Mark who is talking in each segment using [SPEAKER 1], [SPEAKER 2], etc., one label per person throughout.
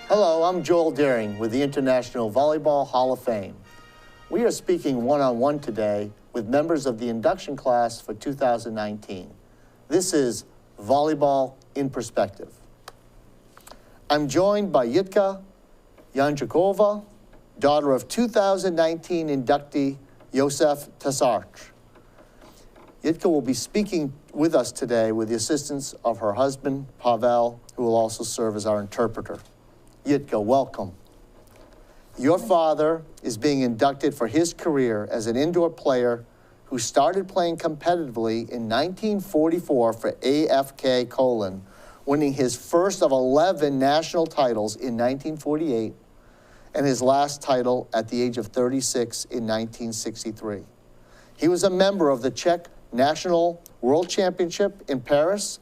[SPEAKER 1] Hello, I'm Joel Deering with the International Volleyball Hall of Fame. We are speaking one-on-one today with members of the induction class for 2019. This is Volleyball in Perspective. I'm joined by Yitka Yanjakova, daughter of 2019 inductee Josef Tesarch. Yitka will be speaking with us today with the assistance of her husband, Pavel, who will also serve as our interpreter. Yitka, welcome. Your father is being inducted for his career as an indoor player who started playing competitively in 1944 for AFK Colon, winning his first of 11 national titles in 1948 and his last title at the age of 36 in 1963. He was a member of the Czech National World Championship in Paris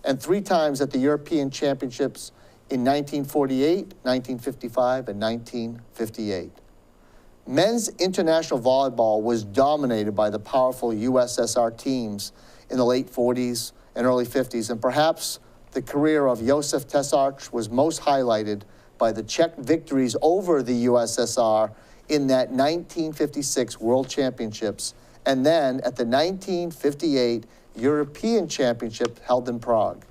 [SPEAKER 1] and 3 times at the European Championships in 1948, 1955, and 1958. Men's international volleyball was dominated by the powerful USSR teams in the late 40s and early 50s, and perhaps the career of Josef Tesarch was most highlighted by the Czech victories over the USSR in that 1956 World Championships, and then at the 1958 European Championship held in Prague.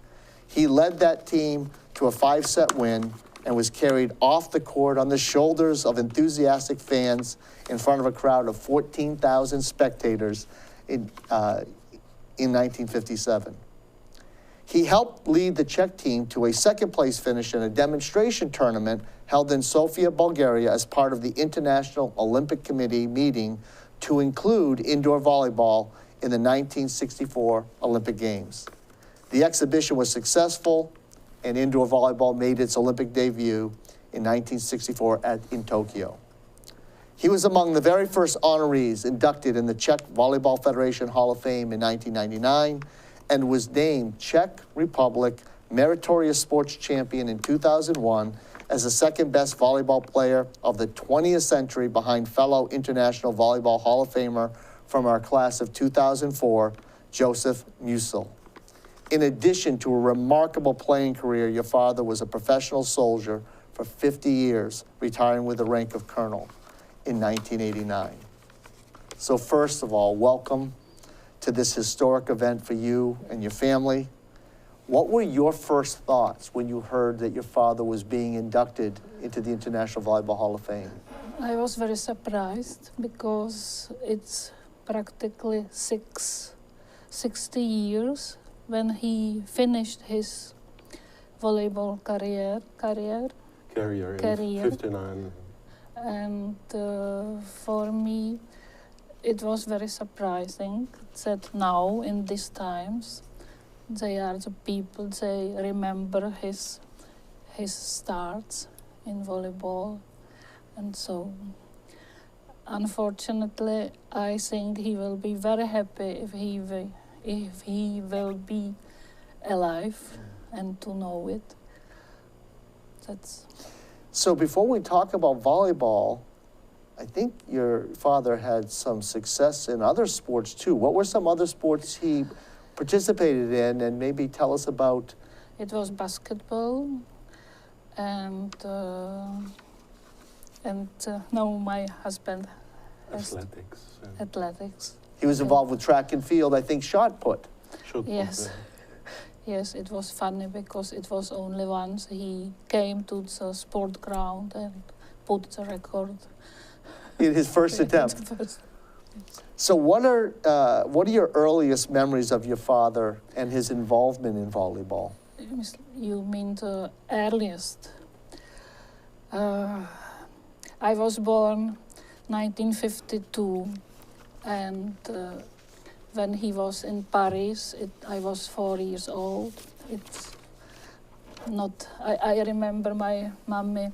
[SPEAKER 1] He led that team to a 5-set win and was carried off the court on the shoulders of enthusiastic fans in front of a crowd of 14,000 spectators in 1957. He helped lead the Czech team to a second-place finish in a demonstration tournament held in Sofia, Bulgaria, as part of the International Olympic Committee meeting to include indoor volleyball in the 1964 Olympic Games. The exhibition was successful, and indoor volleyball made its Olympic debut in 1964 in Tokyo. He was among the very first honorees inducted in the Czech Volleyball Federation Hall of Fame in 1999 and was named Czech Republic Meritorious Sports Champion in 2001 as the second best volleyball player of the 20th century behind fellow International Volleyball Hall of Famer from our class of 2004, Josef Musel. In addition to a remarkable playing career, your father was a professional soldier for 50 years, retiring with the rank of colonel in 1989. So first of all, welcome to this historic event for you and your family. What were your first thoughts when you heard that your father was being inducted into the International Volleyball Hall of Fame?
[SPEAKER 2] I was very surprised because it's practically 60 years when he finished his volleyball career.
[SPEAKER 3] Career in 59.
[SPEAKER 2] And for me, it was very surprising that now, in these times, they are the people, they remember his starts in volleyball. And so, unfortunately, I think he will be very happy if he will be alive and to know it.
[SPEAKER 1] So before we talk about volleyball, I think your father had some success in other sports too. What were some other sports he participated in, and maybe tell us about?
[SPEAKER 2] It was basketball and now my husband has athletics.
[SPEAKER 1] He was involved with track and field, I think shot put.
[SPEAKER 2] Yes. Yes, it was funny because it was only once he came to the sport ground and put the record.
[SPEAKER 1] In his first attempt. So what are your earliest memories of your father and his involvement in volleyball?
[SPEAKER 2] You mean the earliest? I was born 1952, and when he was in Paris, I was 4 years old. It's not. I remember my mommy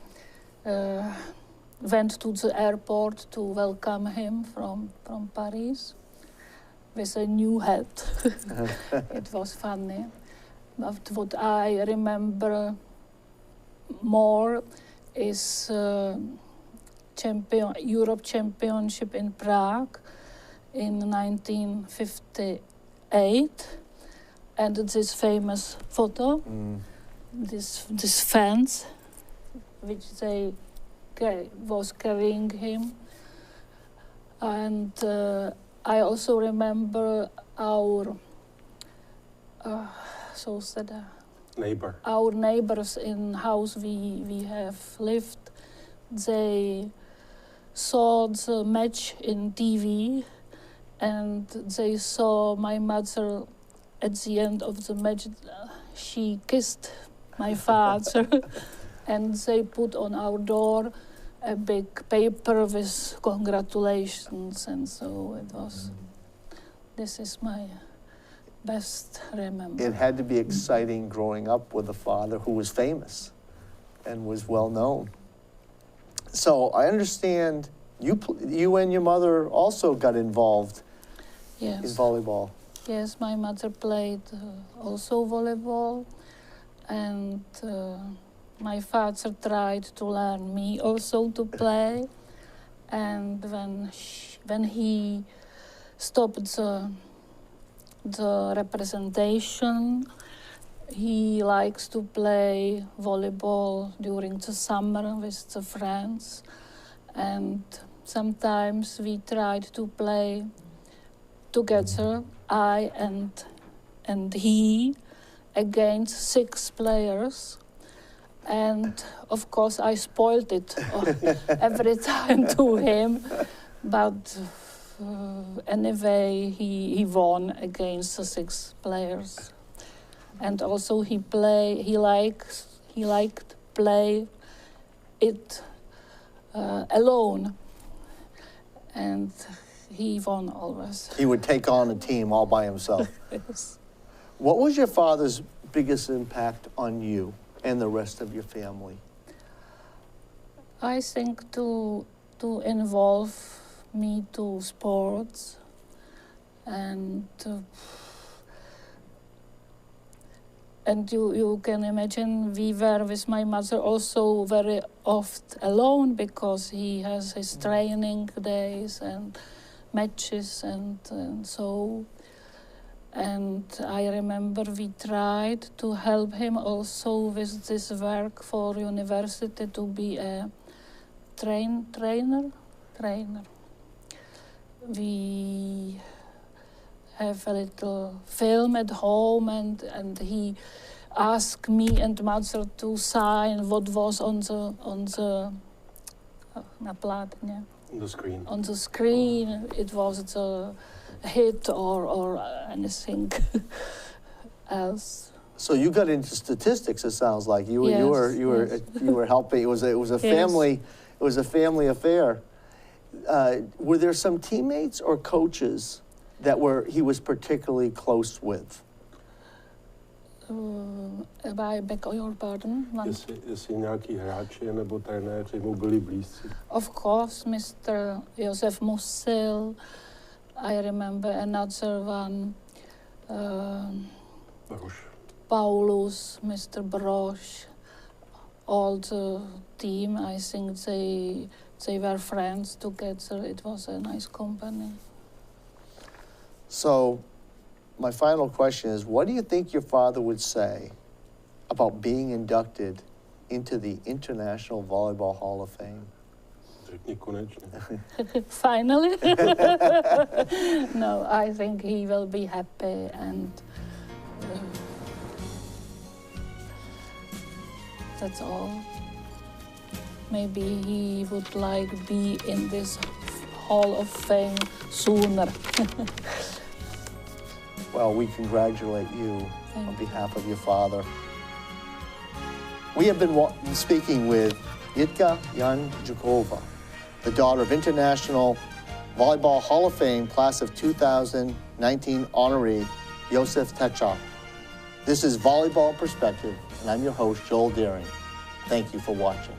[SPEAKER 2] went to the airport to welcome him from Paris with a new hat. It was funny. But what I remember more is Europe Championship in Prague in 1958, and this famous photo, this fence which they was carrying him. And I also remember our our neighbors in house we have lived. They saw the match in TV, and they saw my mother at the end of the match. She kissed my father, and they put on our door a big paper with congratulations, and so it was. This is my best remember.
[SPEAKER 1] It had to be exciting growing up with a father who was famous and was well known. So I understand you and your mother also got involved in volleyball.
[SPEAKER 2] Yes, my mother played also volleyball, and my father tried to learn me also to play. And when he stopped the representation, he likes to play volleyball during the summer with the friends, and sometimes we tried to play together, I and he, against 6 players. And of course I spoiled it every time to him, but anyway he won against the 6 players. And also he liked play it alone, and he won always.
[SPEAKER 1] He would take on a team all by himself.
[SPEAKER 2] Yes.
[SPEAKER 1] What was your father's biggest impact on you and the rest of your family?
[SPEAKER 2] I think to involve me to sports, and you can imagine we were with my mother also very often alone, because he has his training days and matches and so. And I remember we tried to help him also with this work for university, to be a trainer. We have a little film at home, and he asked me and mother to sign what was on the
[SPEAKER 3] screen.
[SPEAKER 2] On the screen, it was the hit or anything else.
[SPEAKER 1] So you got into statistics. It sounds like you were helping. It was a family.
[SPEAKER 2] Yes.
[SPEAKER 1] It was a family affair. Were there some teammates or coaches that he was particularly close with?
[SPEAKER 2] I beg your pardon?
[SPEAKER 3] Jestli nějaký hráči nebo trenéři mu byli blízcí.
[SPEAKER 2] Of course, Mr. Josef Musil. I remember another one. Paulus, Mr. Brosch, all the team. I think they were friends together. It was a nice company.
[SPEAKER 1] So, my final question is, what do you think your father would say about being inducted into the International Volleyball Hall of Fame?
[SPEAKER 2] Finally? No, I think he will be happy, and that's all. Maybe he would like be in this Hall of Fame sooner.
[SPEAKER 1] Well, we congratulate you on behalf of your father. We have been speaking with Yitka Janjukova, the daughter of International Volleyball Hall of Fame Class of 2019 honoree Josef Tečak. This is Volleyball Perspective, and I'm your host, Joel Deering. Thank you for watching.